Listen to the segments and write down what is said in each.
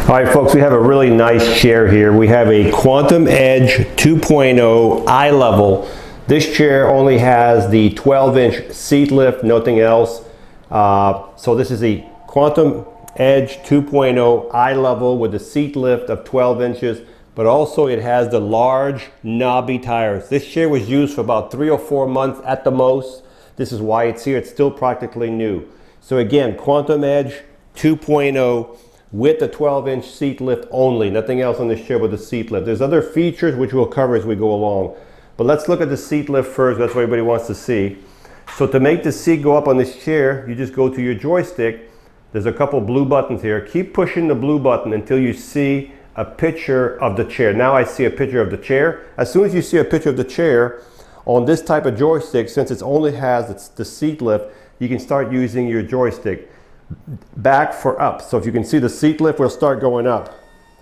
All right, folks, we have a really nice chair here. We have a Quantum Edge 2.0 iLevel. This chair only has the 12-inch seat lift, nothing else. So this is a Quantum Edge 2.0 iLevel with a seat lift of 12 inches, but also it has the large knobby tires. This chair was used for about 3 or 4 months at the most. This is why it's here. It's still practically new. So again, Quantum Edge 2.0 with the 12-inch seat lift only, nothing else on this chair with the seat lift. There's other features which we'll cover as we go along. But let's look at the seat lift first. That's what everybody wants to see. So to make the seat go up on this chair, you just go to your joystick. There's a couple blue buttons here. Keep pushing the blue button until you see a picture of the chair. Now I see a picture of the chair. As soon as you see a picture of the chair on this type of joystick, since it only has the seat lift, you can start using your joystick back for up. So if you can see the seat lift will start going up.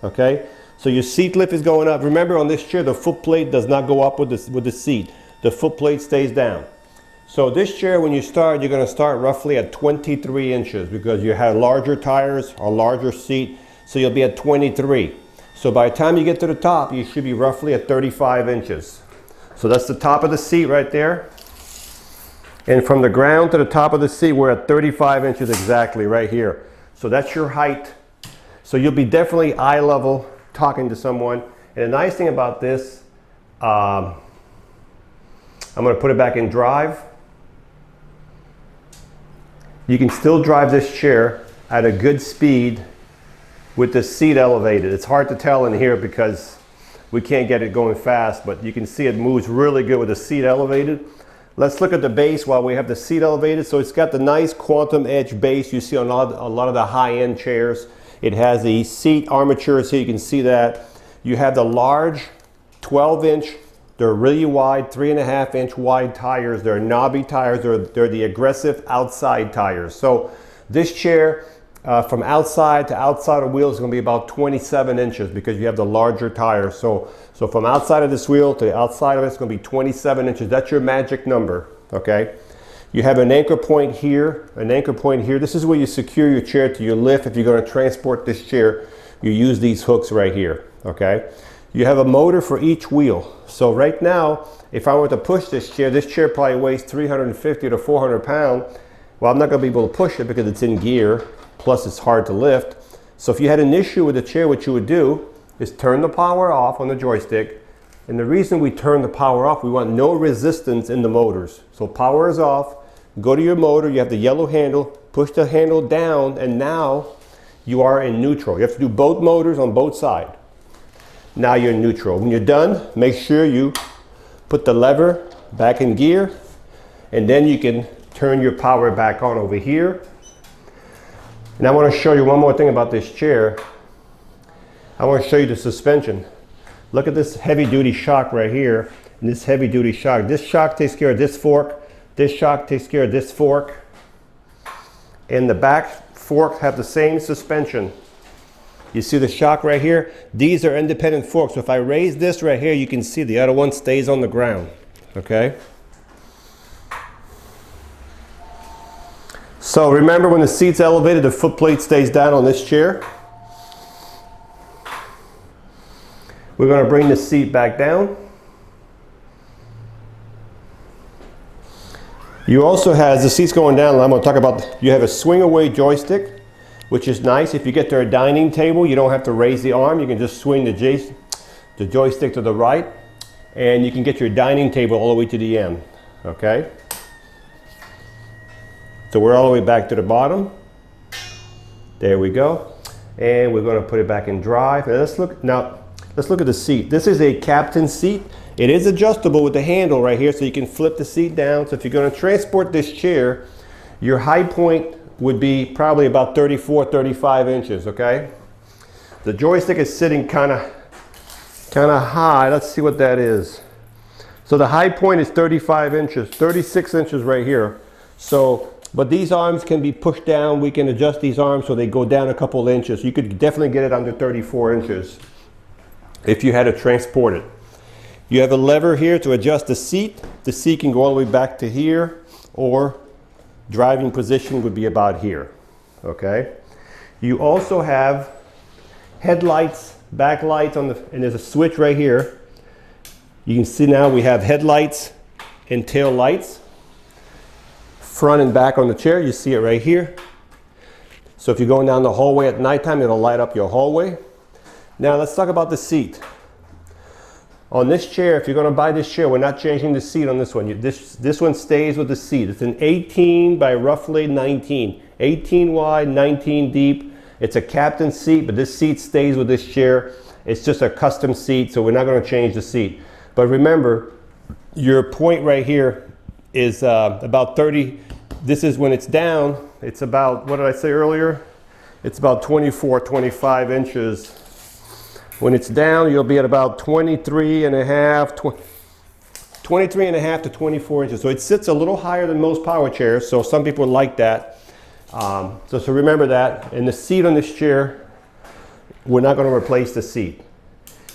Okay, so your seat lift is going up. Remember, on this chair the foot plate does not go up with the seat. The foot plate stays down. So this chair, when you start, you're going to start roughly at 23 inches because you have larger tires or larger seat, so you'll be at 23. So by the time you get to the top, you should be roughly at 35 inches. So that's the top of the seat right there. And from the ground to the top of the seat, we're at 35 inches exactly right here. So that's your height. So you'll be definitely eye level talking to someone. And the nice thing about this, I'm going to put it back in drive. You can still drive this chair at a good speed with the seat elevated. It's hard to tell in here because we can't get it going fast, but you can see it moves really good with the seat elevated. Let's look at the base while we have the seat elevated. So it's got the nice Quantum Edge base you see on a lot of the high-end chairs. It has the seat armature, so you can see that. You have the large 12-inch, they're really wide, 3.5-inch wide tires. They're knobby tires, they're the aggressive outside tires. So this chair, from outside to outside of wheel is going to be about 27 inches because you have the larger tires. So from outside of this wheel to the outside of it, it's going to be 27 inches. That's your magic number, okay? You have an anchor point here, an anchor point here. This is where you secure your chair to your lift. If you're going to transport this chair, you use these hooks right here, okay? You have a motor for each wheel. So right now, if I were to push this chair probably weighs 350 to 400 pounds. Well, I'm not going to be able to push it because it's in gear. Plus it's hard to lift. So if you had an issue with the chair, what you would do is turn the power off on the joystick. And the reason we turn the power off, we want no resistance in the motors. So power is off, go to your motor, you have the yellow handle, push the handle down, and now you are in neutral. You have to do both motors on both sides. Now you're in neutral. When you're done, make sure you put the lever back in gear, and then you can turn your power back on over here. And I want to show you one more thing about this chair. I want to show you the suspension. Look at this heavy duty shock right here. And this heavy duty shock. This shock takes care of this fork. This shock takes care of this fork. And the back fork have the same suspension. You see the shock right here? These are independent forks. So if I raise this right here, you can see the other one stays on the ground. Okay? So remember, when the seat's elevated, the foot plate stays down on this chair. We're going to bring the seat back down. You also have, the seat's going down, I'm going to talk about, you have a swing away joystick, which is nice. If you get to a dining table, you don't have to raise the arm. You can just swing the joystick to the right, and you can get your dining table all the way to the end. Okay? So we're all the way back to the bottom. There we go. And we're going to put it back in drive. And let's look at the seat. This is a captain seat. It is adjustable with the handle right here, so you can flip the seat down. So if you're going to transport this chair, your high point would be probably about 34, 35 inches, okay? The joystick is sitting kind of high. Let's see what that is. So the high point is 35 inches, 36 inches right here. So, but these arms can be pushed down. We can adjust these arms so they go down a couple inches. You could definitely get it under 34 inches if you had to transport it. You have a lever here to adjust the seat. The seat can go all the way back to here, or driving position would be about here. Okay. You also have headlights, backlights on the, and there's a switch right here. You can see now we have headlights and tail lights, front and back on the chair. You see it right here. So if you're going down the hallway at nighttime, it'll light up your hallway. Now let's talk about the seat. On this chair, if you're going to buy this chair, we're not changing the seat on this one. This one stays with the seat. It's an 18 by roughly 19. 18 wide, 19 deep. It's a captain seat, but this seat stays with this chair. It's just a custom seat, so we're not going to change the seat. But remember, your point right here is about 30. This is when it's down. It's about, what did I say earlier? It's about 24, 25 inches. When it's down, you'll be at about 23 and a half to 24 inches. So it sits a little higher than most power chairs. So some people like that. So remember that. And the seat on this chair, we're not going to replace the seat.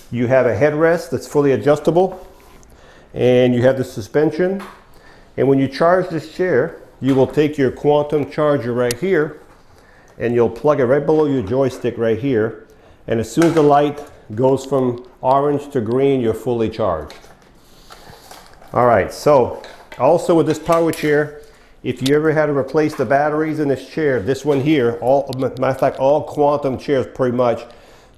You have a headrest that's fully adjustable, and you have the suspension. And when you charge this chair, you will take your quantum charger right here, and you'll plug it right below your joystick right here. And as soon as the light goes from orange to green, you're fully charged. All right, so also with this power chair, if you ever had to replace the batteries in this chair, this one here, matter of fact, all quantum chairs pretty much,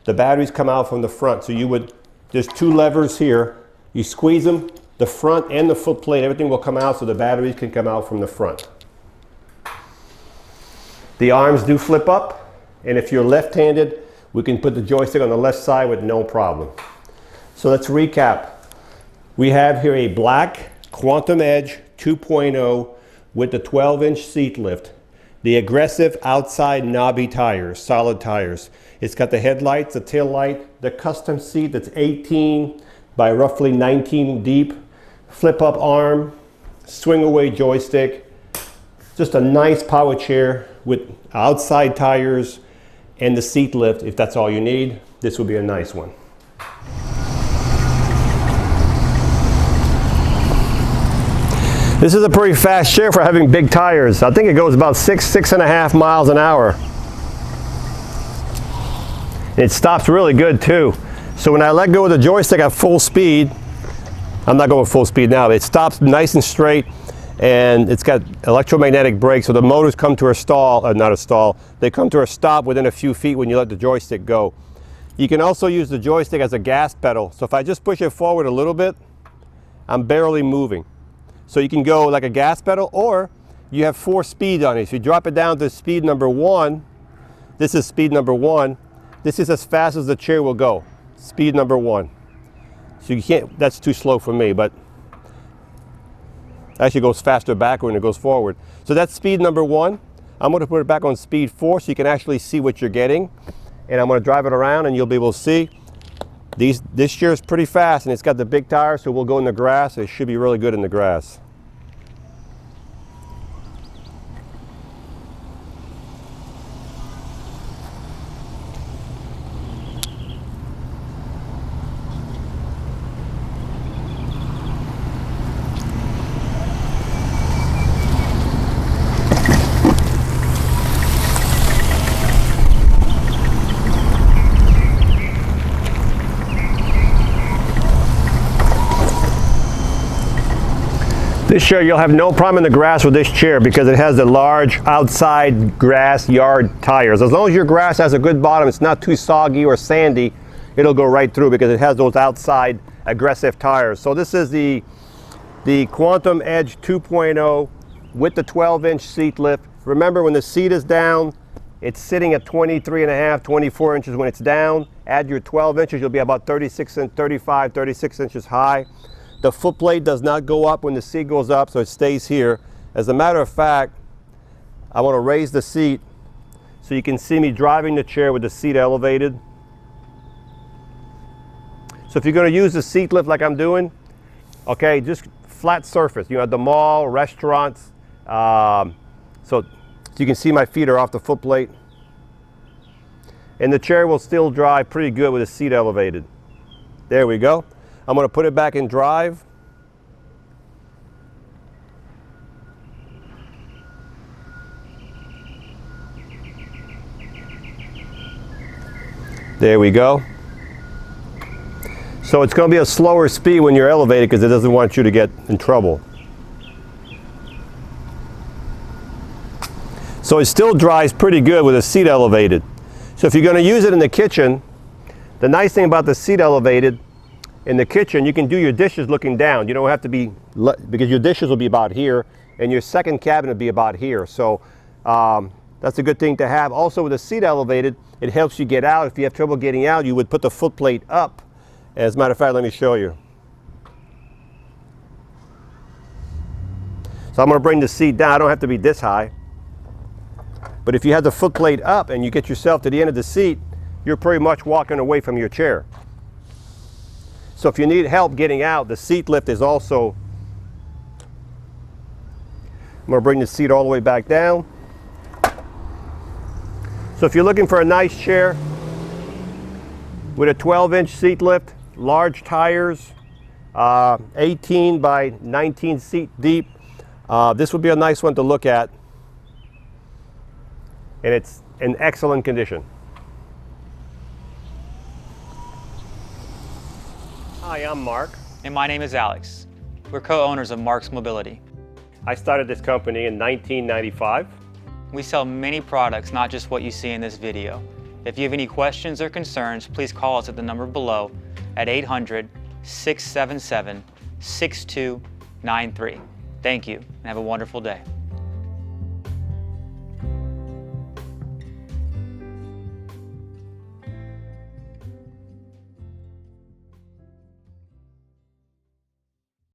the batteries come out from the front. So there's two levers here. You squeeze them, the front and the foot plate, everything will come out so the batteries can come out from the front. The arms do flip up, and if you're left-handed, we can put the joystick on the left side with no problem. So let's recap. We have here a black Quantum Edge 2.0 with the 12-inch seat lift, the aggressive outside knobby tires, solid tires. It's got the headlights, the tail light, the custom seat that's 18 by roughly 19 deep, flip up arm, swing away joystick. Just a nice power chair with outside tires and the seat lift. If that's all you need, this would be a nice one. This is a pretty fast chair for having big tires. I think it goes about 6.5 miles an hour. And it stops really good too. So when I let go of the joystick at full speed, I'm not going full speed now, but it stops nice and straight, and it's got electromagnetic brakes, so the motors come to a stall, not a stall, they come to a stop within a few feet when you let the joystick go. You can also use the joystick as a gas pedal. So if I just push it forward a little bit, I'm barely moving. So you can go like a gas pedal, or you have 4 speeds on it. If you drop it down to speed number 1, this is speed number 1. This is as fast as the chair will go, speed number 1. So you can't, that's too slow for me, but actually goes faster backward than it goes forward. So that's speed number 1. I'm going to put it back on speed 4 so you can actually see what you're getting. And I'm going to drive it around and you'll be able to see. This chair is pretty fast, and it's got the big tires, so we'll go in the grass. It should be really good in the grass. This chair, you'll have no problem in the grass with this chair because it has the large outside grass yard tires. As long as your grass has a good bottom, it's not too soggy or sandy, it'll go right through because it has those outside aggressive tires. So this is the Quantum Edge 2.0 with the 12-inch seat lift. Remember, when the seat is down, it's sitting at 23.5, 24 inches when it's down. Add your 12 inches, you'll be about 36 inches high. The foot plate does not go up when the seat goes up, so it stays here. As a matter of fact, I want to raise the seat so you can see me driving the chair with the seat elevated. So if you're going to use the seat lift like I'm doing, okay, just flat surface. You know, at the mall, restaurants, so you can see my feet are off the foot plate. And the chair will still drive pretty good with the seat elevated. There we go. I'm going to put it back in drive. There we go. So it's going to be a slower speed when you're elevated because it doesn't want you to get in trouble. So it still dries pretty good with the seat elevated. So if you're going to use it in the kitchen, the nice thing about the seat elevated, in the kitchen you can do your dishes looking down. You don't have to be, because your dishes will be about here and your second cabinet will be about here. So that's a good thing to have. Also with the seat elevated, it helps you get out. If you have trouble getting out, you would put the foot plate up. As a matter of fact, let me show you. So I'm going to bring the seat down. I don't have to be this high. But if you have the foot plate up and you get yourself to the end of the seat, you're pretty much walking away from your chair. So if you need help getting out, the seat lift is also. I'm going to bring the seat all the way back down. So if you're looking for a nice chair with a 12-inch seat lift, large tires, 18 by 19 seat deep, this would be a nice one to look at. And it's in excellent condition. Hi, I'm Mark. And my name is Alex. We're co-owners of Marc's Mobility. I started this company in 1995. We sell many products, not just what you see in this video. If you have any questions or concerns, please call us at the number below at 800-677-6293. Thank you, and have a wonderful day.